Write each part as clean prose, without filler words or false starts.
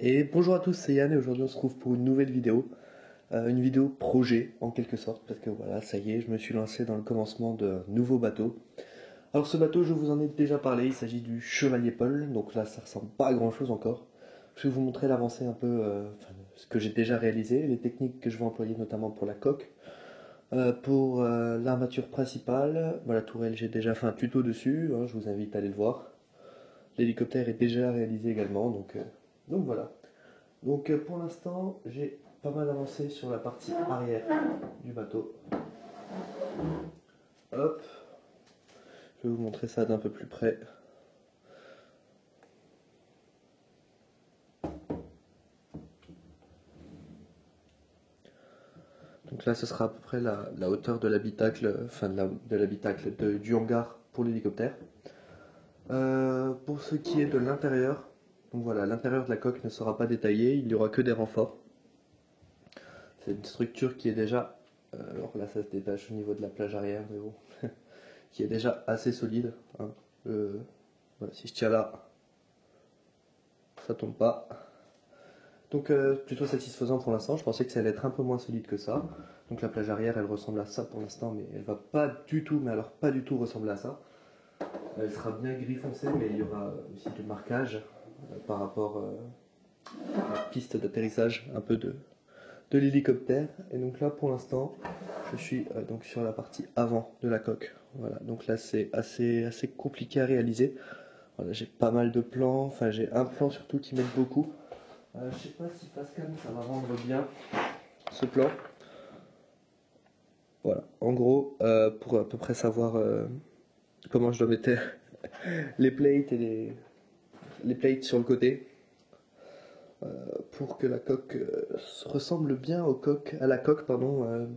Et bonjour à tous, c'est Yann et aujourd'hui on se retrouve pour une vidéo projet en quelque sorte, parce que voilà, ça y est, je me suis lancé dans le commencement d'un nouveau bateau. Alors ce bateau, je vous en ai déjà parlé, il s'agit du Chevalier Paul, donc là ça ressemble pas à grand chose encore. Je vais vous montrer l'avancée un peu, ce que j'ai déjà réalisé, les techniques que je vais employer notamment pour la coque. Pour l'armature principale, la tourelle, j'ai déjà fait un tuto dessus, hein, je vous invite à aller le voir. L'hélicoptère est déjà réalisé également, donc voilà. Donc pour l'instant, j'ai pas mal avancé sur la partie arrière du bateau. Hop, je vais vous montrer ça d'un peu plus près. Donc là, ce sera à peu près la hauteur de l'habitacle, enfin de l'habitacle du hangar pour l'hélicoptère. Pour ce qui est de l'intérieur, donc voilà, l'intérieur de la coque ne sera pas détaillé, il n'y aura que des renforts. C'est une structure qui est déjà, alors là ça se détache au niveau de la plage arrière, mais bon, qui est déjà assez solide. Hein. Voilà, si je tiens là, ça tombe pas. Donc plutôt satisfaisant pour l'instant, je pensais que ça allait être un peu moins solide que ça. Donc la plage arrière elle ressemble à ça pour l'instant, mais elle va pas du tout, mais alors pas du tout ressembler à ça. Elle sera bien gris foncé, mais il y aura aussi du marquage par rapport à la piste d'atterrissage un peu de l'hélicoptère. Et donc là pour l'instant, je suis donc sur la partie avant de la coque. Voilà, donc là c'est assez compliqué à réaliser. Voilà, j'ai pas mal de plans, enfin j'ai un plan surtout qui m'aide beaucoup. Je sais pas si Pascal ça va rendre bien ce plan. Voilà, en gros, pour à peu près savoir comment je dois mettre les plates et les plates sur le côté pour que la coque ressemble bien à la coque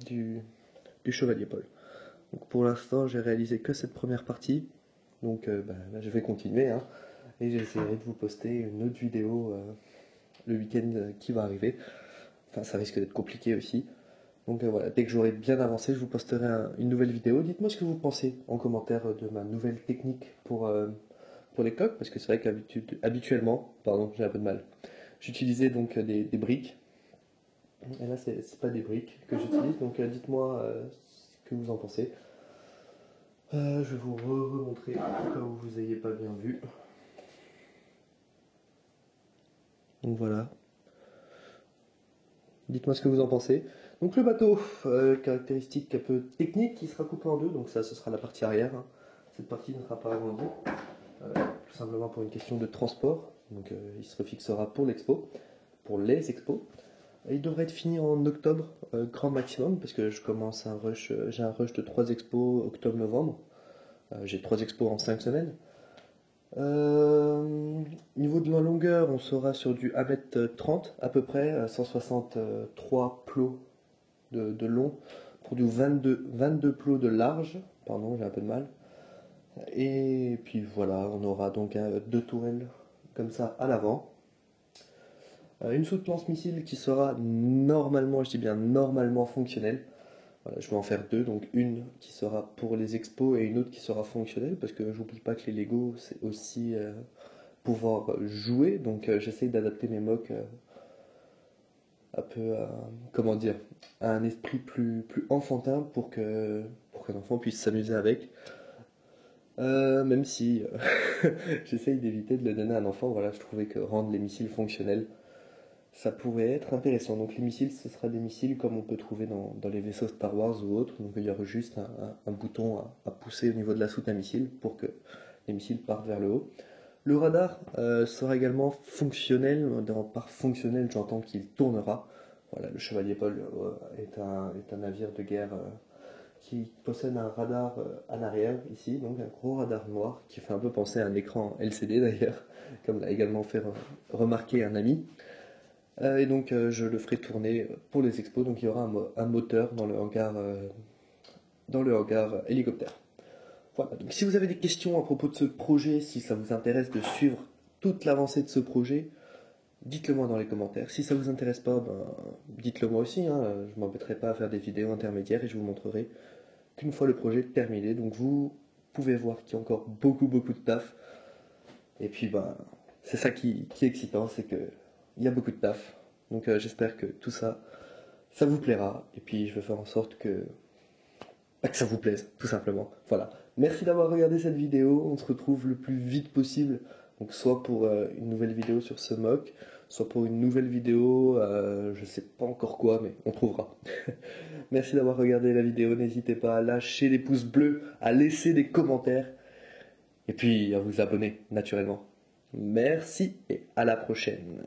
du Chevalier Paul. Donc pour l'instant, j'ai réalisé que cette première partie. Donc là, je vais continuer hein, et j'essaierai de vous poster une autre vidéo le week-end qui va arriver. Enfin, ça risque d'être compliqué aussi. Donc voilà, dès que j'aurai bien avancé, je vous posterai une nouvelle vidéo. Dites-moi ce que vous pensez en commentaire de ma nouvelle technique pour les coques, parce que c'est vrai qu'habituellement, pardon, j'ai un peu de mal, j'utilisais donc des briques. Et là, c'est pas des briques que j'utilise, donc dites-moi ce que vous en pensez. Je vais vous remontrer au cas où vous n'ayez pas bien vu. Donc voilà. Dites-moi ce que vous en pensez. Donc le bateau, caractéristique un peu technique, qui sera coupé en deux, donc ça ce sera la partie arrière. Hein. Cette partie ne sera pas agrandie, tout simplement pour une question de transport. Donc il se refixera pour l'expo, pour les expos. Il devrait être fini en octobre, grand maximum, parce que je commence un rush, j'ai un rush de 3 expos octobre-novembre. J'ai 3 expos en 5 semaines. Niveau de la longueur, on sera sur du 1m30 à peu près, 163 plots de long pour du 22 plots de large. Pardon, j'ai un peu de mal. Et puis voilà, on aura donc deux tourelles comme ça à l'avant. Une soutenance missile qui sera normalement, je dis bien normalement fonctionnelle. Voilà, je vais en faire deux, donc une qui sera pour les expos et une autre qui sera fonctionnelle, parce que j'oublie pas que les Lego c'est aussi pouvoir jouer, donc j'essaye d'adapter mes mocks un peu comment dire, à un esprit plus enfantin pour qu'un enfant puisse s'amuser avec. Même si j'essaye d'éviter de le donner à un enfant, voilà, je trouvais que rendre les missiles fonctionnels, ça pourrait être intéressant. Donc les missiles, ce sera des missiles comme on peut trouver dans les vaisseaux Star Wars ou autres. Donc il y aura juste un bouton à pousser au niveau de la soute à missile pour que les missiles partent vers le haut. Le radar sera également fonctionnel. Par fonctionnel, j'entends qu'il tournera. Voilà, le Chevalier Paul est un navire de guerre qui possède un radar à l'arrière ici, donc un gros radar noir qui fait un peu penser à un écran LCD d'ailleurs, comme l'a également fait remarquer un ami. Et donc je le ferai tourner pour les expos, donc il y aura un moteur dans le hangar hélicoptère. Voilà, donc si vous avez des questions à propos de ce projet, si ça vous intéresse de suivre toute l'avancée de ce projet, dites-le moi dans les commentaires. Si ça vous intéresse pas, dites-le moi aussi, hein. Je m'embêterai pas à faire des vidéos intermédiaires et je vous montrerai qu'une fois le projet terminé. Donc vous pouvez voir qu'il y a encore beaucoup de taf. Et puis c'est ça qui est excitant, c'est que il y a beaucoup de taf. Donc j'espère que tout ça, ça vous plaira. Et puis je vais faire en sorte que ça vous plaise, tout simplement. Voilà. Merci d'avoir regardé cette vidéo. On se retrouve le plus vite possible. Donc soit pour une nouvelle vidéo sur ce mock, soit pour une nouvelle vidéo, je sais pas encore quoi, mais on trouvera. Merci d'avoir regardé la vidéo. N'hésitez pas à lâcher des pouces bleus, à laisser des commentaires, et puis à vous abonner naturellement. Merci et à la prochaine.